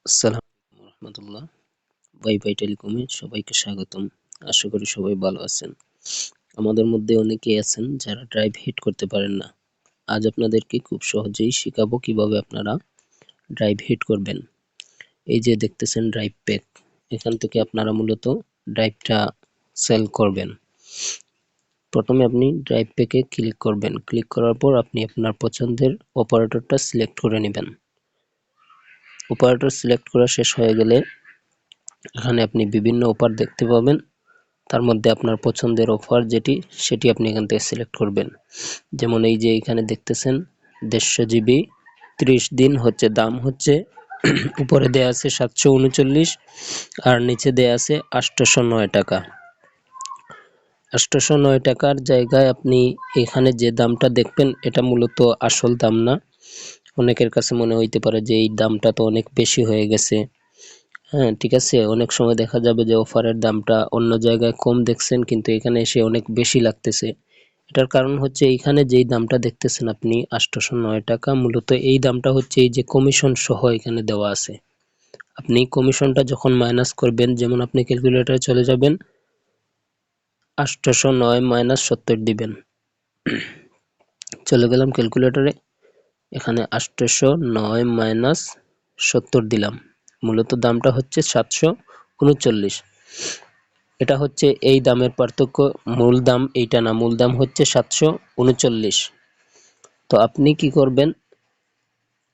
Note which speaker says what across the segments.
Speaker 1: আসসালামু আলাইকুম রহমতুল্লাহ। ওয়াইফাই টেলিকমে সবাইকে স্বাগতম। আশা করি সবাই ভালো আছেন। আমাদের মধ্যে অনেকেই আছেন যারা ড্রাইভ হিট করতে পারেন না। আজ আপনাদেরকে খুব সহজেই শিখাবো কিভাবে আপনারা ড্রাইভ হিট করবেন। এই যে দেখতেছেন ড্রাইভ প্যাক, এখান থেকে আপনারা মূলত ড্রাইভটা সেল করবেন। প্রথমে আপনি ড্রাইভ প্যাকে ক্লিক করবেন। ক্লিক করার পর আপনি আপনার পছন্দের অপারেটরটা সিলেক্ট করে নেবেন। অপারেটর সিলেক্ট করা শেষ হয়ে গেলে এখানে আপনি বিভিন্ন অফার দেখতে পাবেন। তার মধ্যে আপনার পছন্দের অফার যেটি সেটি আপনি এখান থেকে সিলেক্ট করবেন। যেমন এই যে এখানে দেখতেছেন 150 জিবি 30 দিন হচ্ছে, দাম হচ্ছে উপরে দেয়া আছে 739 আর নিচে দেয়া আছে 809 টাকা। 809 টাকার জায়গায় আপনি এখানে যে দামটা দেখবেন এটা মূলত আসল দাম না। অনেকের কাছে মনে হইতে পারে যে এই দামটা তো অনেক বেশি হয়ে গেছে। হ্যাঁ, ঠিক আছে, অনেক সময় দেখা যাবে যে অফারের দামটা অন্য জায়গায় কম দেখছেন কিন্তু এখানে এসে অনেক বেশি লাগতেছে। এটার কারণ হচ্ছে এইখানে যেই দামটা দেখতেছেন আপনি 809 টাকা, মূলত এই দামটা হচ্ছে এই যে কমিশন সহ এখানে দেওয়া আছে। আপনি কমিশনটা যখন মাইনাস করবেন, যেমন আপনি ক্যালকুলেটরে চলে যাবেন, 809 মাইনাস 70 দিবেন। চলে গেলাম ক্যালকুলেটরে, এখানে 809 মাইনাস 70 দিলাম। মূলত দামটা হচ্ছে 739। এটা হচ্ছে এই দামের পার্থক্য। মূল দাম এইটা না, মূল দাম হচ্ছে 739। তো আপনি কি করবেন,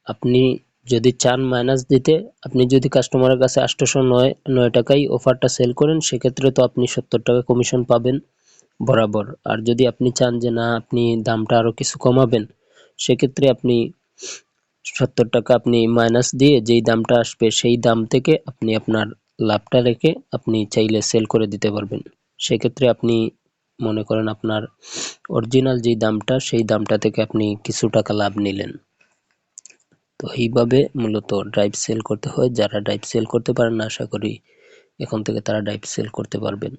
Speaker 1: আপনি যদি চান মাইনাস দিতে, আপনি যদি কাস্টমারের কাছে 809 টাকায় অফারটা সেল করেন সেক্ষেত্রে তো আপনি 70 টাকা কমিশন পাবেন বরাবর। আর যদি আপনি চান যে না আপনি দামটা আরো কিছু কমাবেন, সেক্ষেত্রে আপনি 70 টাকা আপনি মাইনাস দিয়ে যেই দামটা আসবে সেই দাম থেকে আপনি আপনার লাভটা রেখে আপনি চাইলে সেল করে দিতে পারবেন। সেক্ষেত্রে আপনি মনে করেন আপনার অরিজিনাল যেই দামটা সেই দামটা থেকে আপনি কিছু টাকা লাভ নিলেন। তো এইভাবে মূলত ড্রাইভ সেল করতে হয়। যারা ড্রাইভ সেল করতে পারেন না, আশা করি এখন থেকে তারা ড্রাইভ সেল করতে পারবেন।